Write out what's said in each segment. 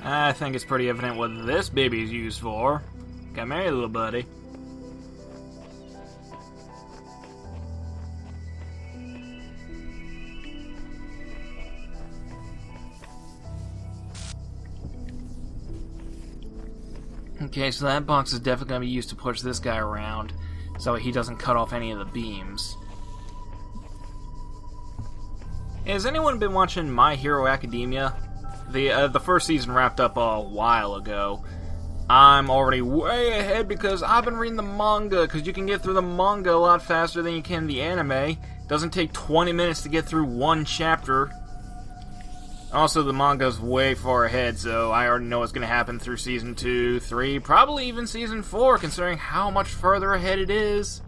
I think it's pretty evident what this baby's used for. Come here, little buddy. Okay, so that box is definitely going to be used to push this guy around, so he doesn't cut off any of the beams. Has anyone been watching My Hero Academia? The first season wrapped up a while ago. I'm already way ahead because I've been reading the manga, because you can get through the manga a lot faster than you can the anime. It doesn't take 20 minutes to get through one chapter. Also, the manga's way far ahead, so I already know what's going to happen through Season 2, 3, probably even Season 4, considering how much further ahead it is.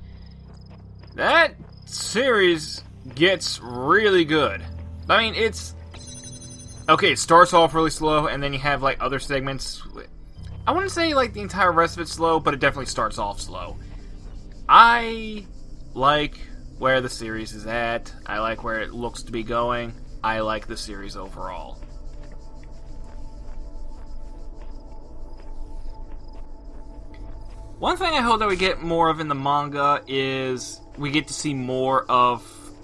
That series gets really good. I mean, it's... Okay, it starts off really slow, and then you have, like, other segments. I wouldn't say, like, the entire rest of it's slow, but it definitely starts off slow. I like where the series is at. I like where it looks to be going. I like the series overall. One thing I hope that we get more of in the manga is we get to see more of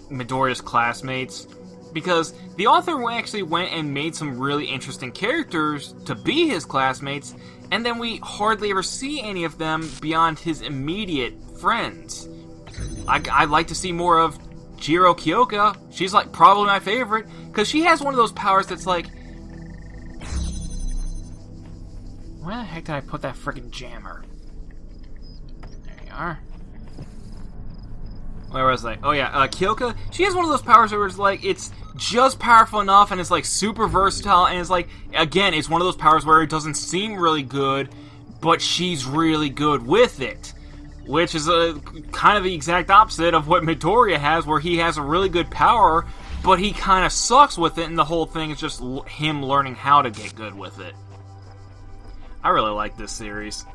Midoriya's classmates, because the author actually went and made some really interesting characters to be his classmates, and then we hardly ever see any of them beyond his immediate friends. I'd like to see more of Jiro Kyoka. She's like probably my favorite, because she has one of those powers that's like... Where the heck did I put that freaking jammer? There you are. Where was I? Oh yeah, Kyoka, she has one of those powers where it's like, it's just powerful enough and it's like super versatile, and it's like, again, it's one of those powers where it doesn't seem really good, but she's really good with it. Which is kind of the exact opposite of what Midoriya has, where he has a really good power, but he kind of sucks with it, and the whole thing is just him learning how to get good with it. I really like this series.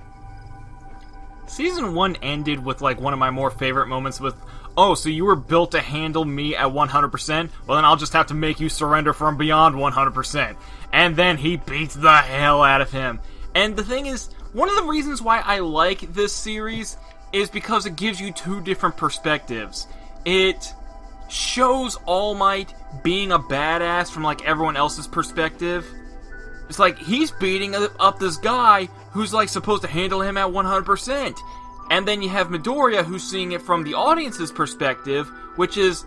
Season 1 ended with like one of my more favorite moments with, oh, so you were built to handle me at 100%? Well, then I'll just have to make you surrender from beyond 100%. And then he beats the hell out of him. And the thing is, one of the reasons why I like this series is because it gives you two different perspectives. It shows All Might being a badass from like everyone else's perspective. It's like, he's beating up this guy who's like supposed to handle him at 100%. And then you have Midoriya who's seeing it from the audience's perspective, which is,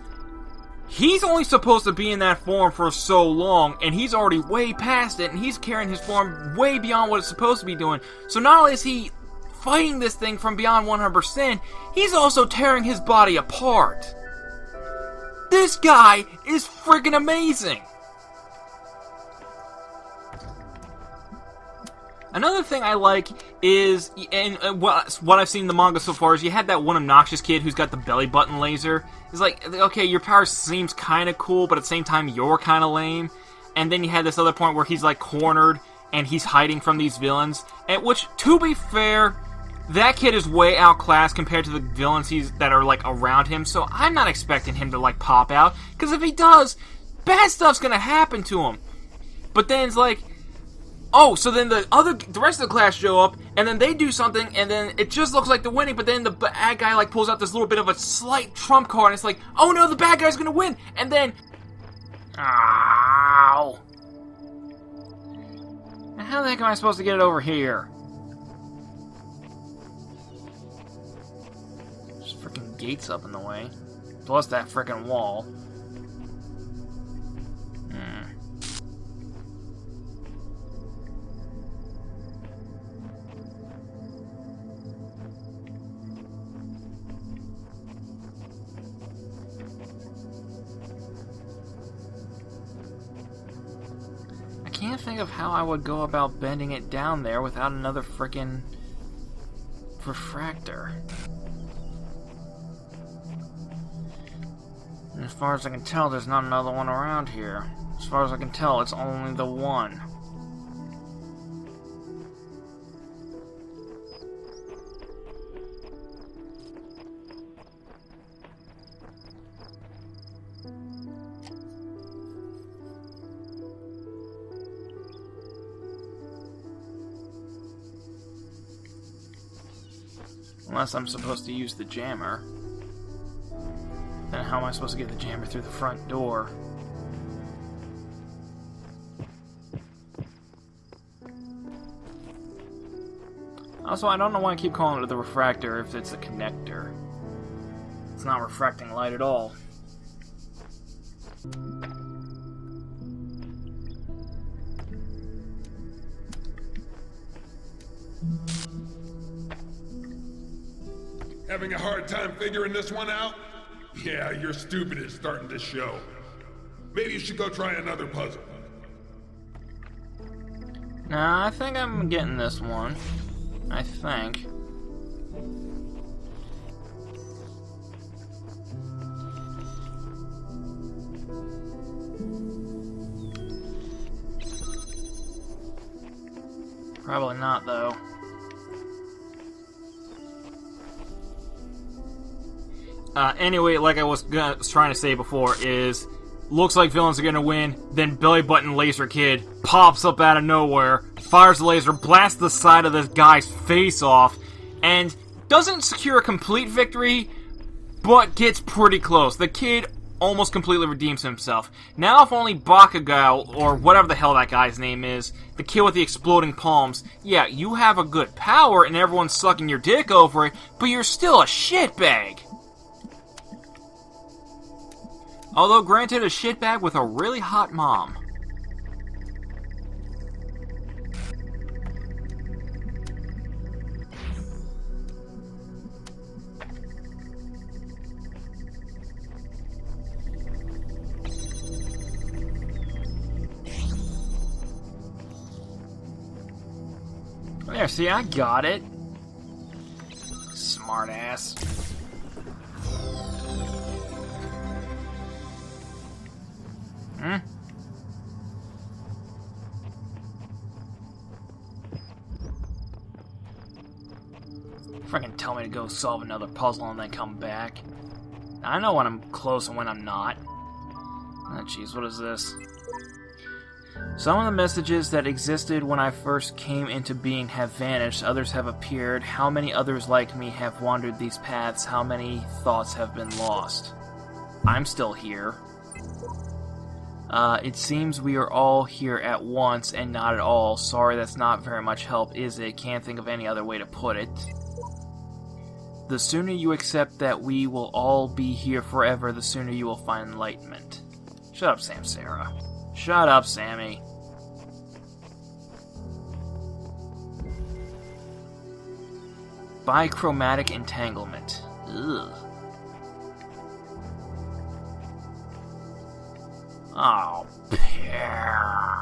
he's only supposed to be in that form for so long, and he's already way past it, and he's carrying his form way beyond what it's supposed to be doing. So not only is he fighting this thing from beyond 100%, he's also tearing his body apart. This guy is freaking amazing! Another thing I like is, and what I've seen in the manga so far, is you had that one obnoxious kid who's got the belly button laser. It's like, okay, your power seems kind of cool, but at the same time, you're kind of lame. And then you had this other point where he's like cornered, and he's hiding from these villains. And which, to be fair, that kid is way outclassed compared to the villains that are like around him, so I'm not expecting him to like pop out, because if he does, bad stuff's gonna happen to him. But then it's like, oh, so then the rest of the class show up, and then they do something, and then it just looks like they're winning, but then the bad guy like pulls out this little bit of a slight trump card, and it's like, oh no, the bad guy's gonna win, and then, ow. Now how the heck am I supposed to get it over here? There's freaking gates up in the way, plus that freaking wall. I can't think of how I would go about bending it down there without another frickin' refractor. And as far as I can tell, there's not another one around here. As far as I can tell, it's only the one. Unless I'm supposed to use the jammer. Then how am I supposed to get the jammer through the front door? Also, I don't know why I keep calling it the refractor if it's a connector. It's not refracting light at all. Having a hard time figuring this one out? Yeah, your stupid is starting to show. Maybe you should go try another puzzle. Nah, I think I'm getting this one. I think. Probably not, though. Anyway, like I was trying to say before, is looks like villains are gonna win, then Belly Button Laser Kid pops up out of nowhere, fires a laser, blasts the side of this guy's face off, and doesn't secure a complete victory, but gets pretty close. The kid almost completely redeems himself. Now if only Bakugo, or whatever the hell that guy's name is, the kid with the exploding palms, yeah, you have a good power and everyone's sucking your dick over it, but you're still a shitbag. Although, granted, a shitbag with a really hot mom. There, see, I got it. Smart ass. Freaking tell me to go solve another puzzle and then come back. I know when I'm close and when I'm not. Oh jeez, what is this? Some of the messages that existed when I first came into being have vanished, others have appeared. How many others like me have wandered these paths? How many thoughts have been lost? I'm still here. It seems we are all here at once and not at all. Sorry, that's not very much help, is it? Can't think of any other way to put it. The sooner you accept that we will all be here forever, the sooner you will find enlightenment. Shut up, Samsara. Shut up, Sammy. Bichromatic entanglement. Ugh. Oh, pear.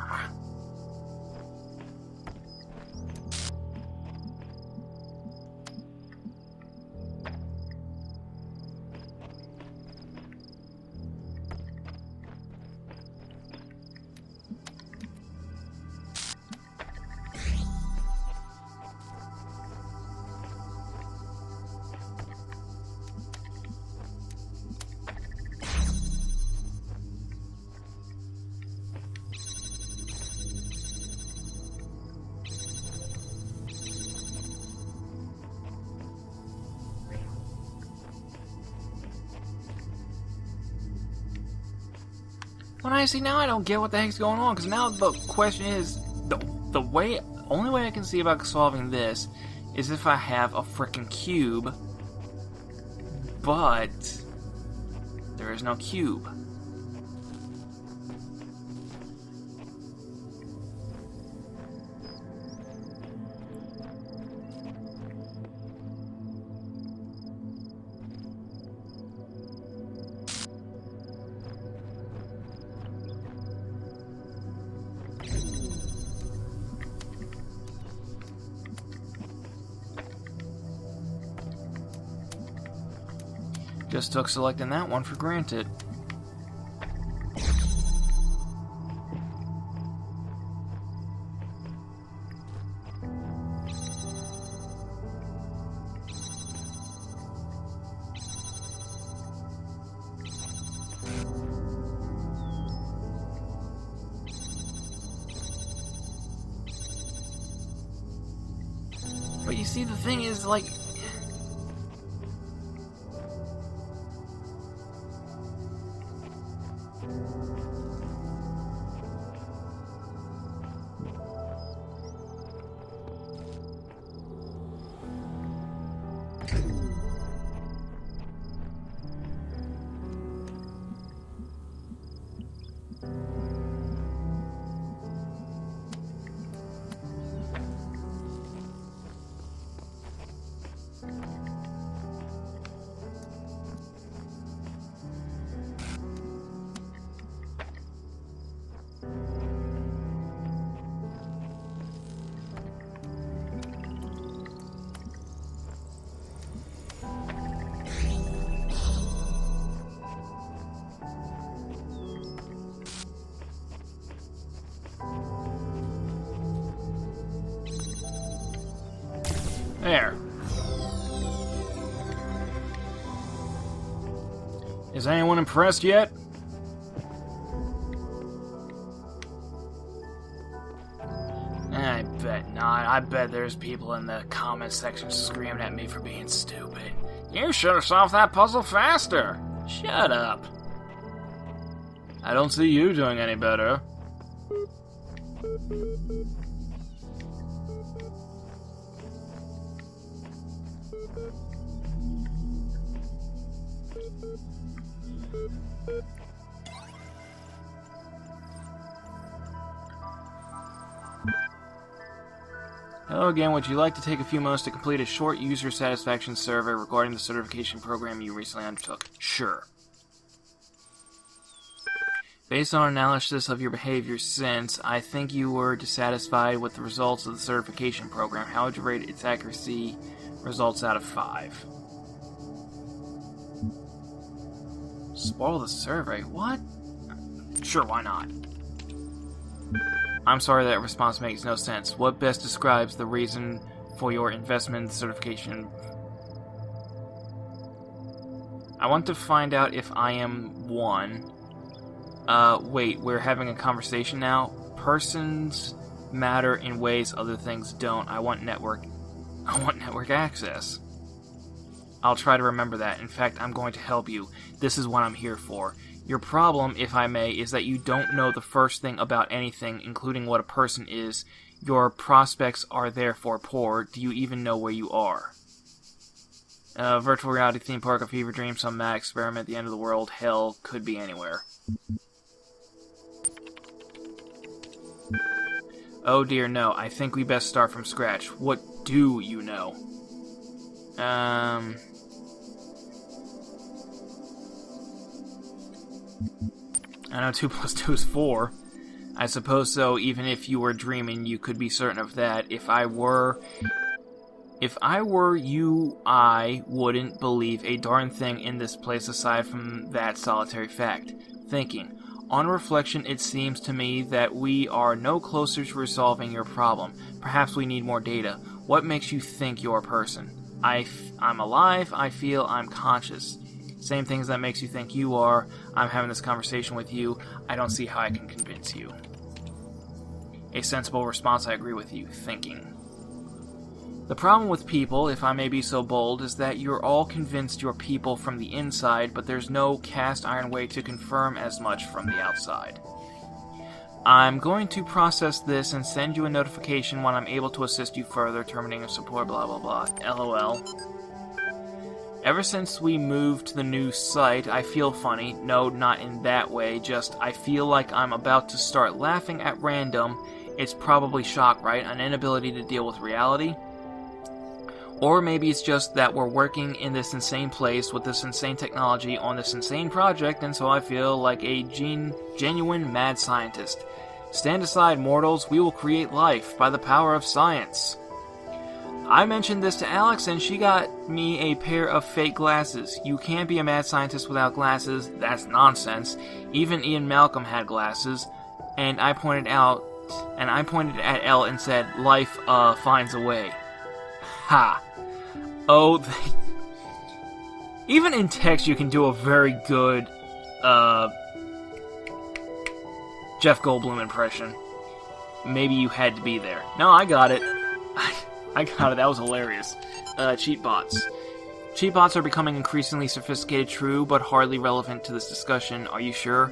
Well, I see, now I don't get what the heck's going on, because now the question is, only way I can see about solving this is if I have a frickin' cube, but there is no cube. Just took selecting that one for granted. But you see, the thing is, like, There. Is anyone impressed yet? I bet not. I bet there's people in the comment section screaming at me for being stupid. You should have solved that puzzle faster. Shut up. I don't see you doing any better. Hello again, would you like to take a few moments to complete a short user satisfaction survey regarding the certification program you recently undertook? Sure. Based on analysis of your behavior since, I think you were dissatisfied with the results of the certification program. How would you rate its accuracy results out of 5? Spoil the survey? What? Sure, why not? I'm sorry that response makes no sense. What best describes the reason for your investment in the certification? I want to find out if I am one. Wait, we're having a conversation now? Persons matter in ways other things don't. I want network access. I'll try to remember that. In fact, I'm going to help you. This is what I'm here for. Your problem, if I may, is that you don't know the first thing about anything, including what a person is. Your prospects are therefore poor. Do you even know where you are? Virtual reality theme park, a fever dream, some mad experiment, the end of the world, hell, could be anywhere. Oh dear, no. I think we best start from scratch. What do you know? I know 2 plus 2 is 4. I suppose so, even if you were dreaming, you could be certain of that. If I were you, I wouldn't believe a darn thing in this place aside from that solitary fact. Thinking. On reflection, it seems to me that we are no closer to resolving your problem. Perhaps we need more data. What makes you think you're a person? I'm alive, I feel, I'm conscious. Same things that makes you think you are. I'm having this conversation with you. I don't see how I can convince you. A sensible response, I agree with you. Thinking. The problem with people, if I may be so bold, is that you're all convinced you're people from the inside, but there's no cast iron way to confirm as much from the outside. I'm going to process this and send you a notification when I'm able to assist you further, terminating support, blah blah blah. LOL. Ever since we moved to the new site, I feel funny. No, not in that way, just I feel like I'm about to start laughing at random. It's probably shock, right? An inability to deal with reality? Or maybe it's just that we're working in this insane place with this insane technology on this insane project, and so I feel like a genuine mad scientist. Stand aside, mortals. We will create life by the power of science. I mentioned this to Alex, and she got me a pair of fake glasses. You can't be a mad scientist without glasses. That's nonsense. Even Ian Malcolm had glasses, and I pointed at Elle and said, "Life finds a way." Ha. Oh, even in text you can do a very good Jeff Goldblum impression. Maybe you had to be there. No, I got it. I got it. That was hilarious. Cheat bots. Cheat bots are becoming increasingly sophisticated, true, but hardly relevant to this discussion. Are you sure?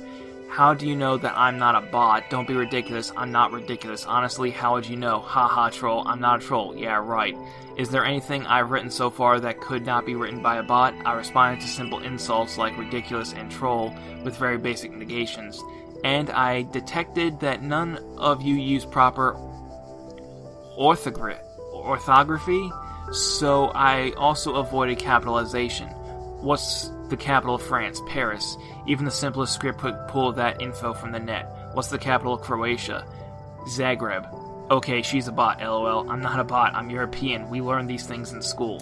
How do you know that I'm not a bot? Don't be ridiculous. I'm not ridiculous. Honestly, how would you know? Haha, troll. I'm not a troll. Yeah, right. Is there anything I've written so far that could not be written by a bot? I responded to simple insults like ridiculous and troll with very basic negations. And I detected that none of you use proper orthography, so I also avoided capitalization. What's the capital of France? Paris. Even the simplest script could pull that info from the net. What's the capital of Croatia? Zagreb. Okay, she's a bot, lol. I'm not a bot, I'm European. We learn these things in school.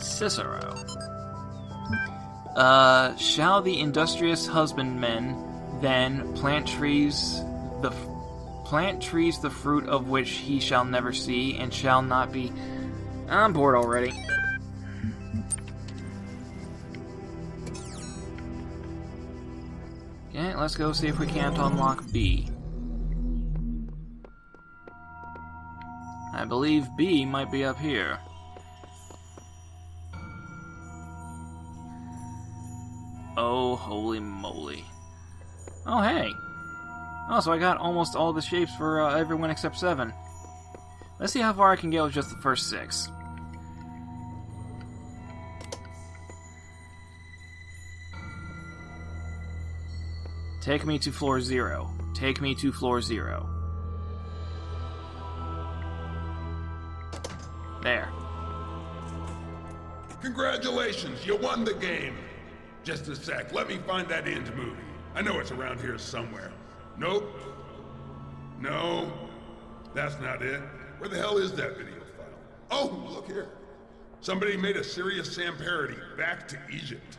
Cicero. Shall the industrious husbandmen then plant trees Plant trees the fruit of which he shall never see, and shall not be... I'm bored already. Okay, let's go see if we can't unlock B. I believe B might be up here. Oh, holy moly. Oh, hey. Oh, so I got almost all the shapes for everyone except 7. Let's see how far I can get with just the first 6. Take me to floor 0. Take me to floor 0. There. Congratulations, you won the game. Just a sec, let me find that end movie. I know it's around here somewhere. Nope. No. That's not it. Where the hell is that video file? Oh, look here. Somebody made a Serious Sam parody, Back to Egypt.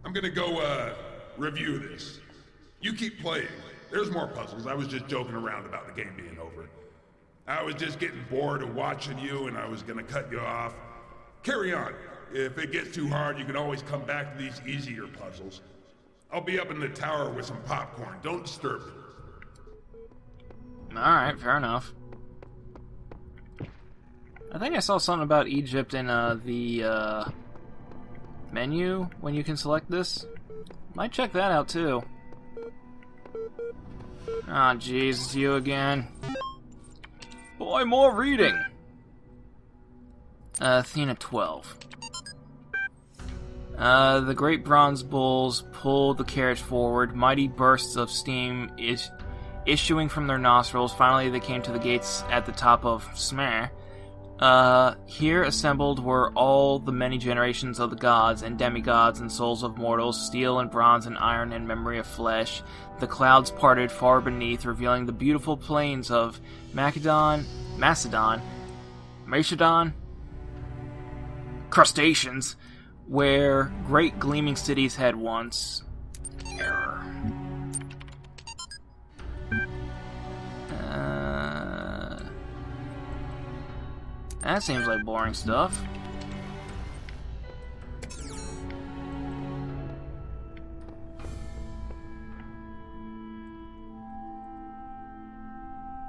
I'm gonna go, review this. You keep playing. There's more puzzles. I was just joking around about the game being over. I was just getting bored of watching you, and I was gonna cut you off. Carry on. If it gets too hard, you can always come back to these easier puzzles. I'll be up in the tower with some popcorn. Don't disturb me. Alright, fair enough. I think I saw something about Egypt in the menu when you can select this. Might check that out too. Ah, jeez, it's you again. Boy, more reading! Athena 12. The great bronze bulls pulled the carriage forward, mighty bursts of steam issuing from their nostrils. Finally, they came to the gates at the top of Smare. Here assembled were all the many generations of the gods and demigods and souls of mortals, steel and bronze and iron and memory of flesh. The clouds parted far beneath, revealing the beautiful plains of Macedon, crustaceans, where great gleaming cities had once. Error. That seems like boring stuff.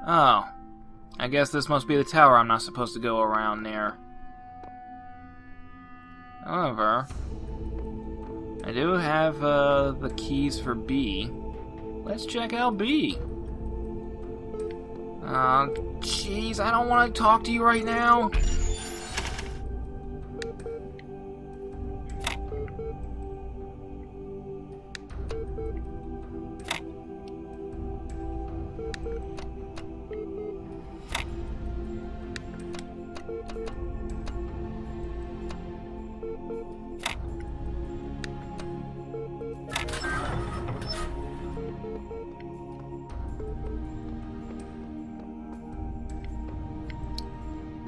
Oh. I guess this must be the tower I'm not supposed to go around near. However, I do have the keys for B. Let's check out B. Jeez, I don't want to talk to you right now.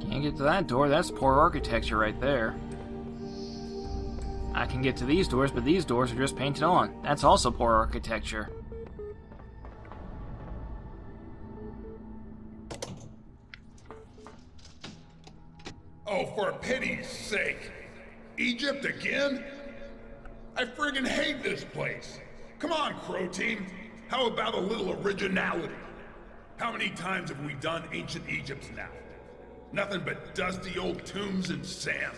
Can't get to that door. That's poor architecture right there. I can get to these doors, but these doors are just painted on. That's also poor architecture. Oh, for pity's sake. Egypt again? I friggin' hate this place. Come on, Crow Team. How about a little originality? How many times have we done ancient Egypt now? Nothing but dusty old tombs and sand.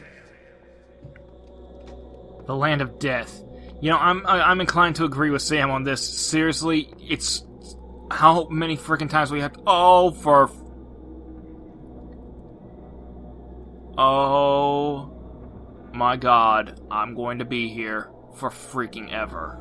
The land of death. You know, I'm inclined to agree with Sam on this. Seriously, it's how many freaking times we have to... Oh my god, I'm going to be here for freaking ever.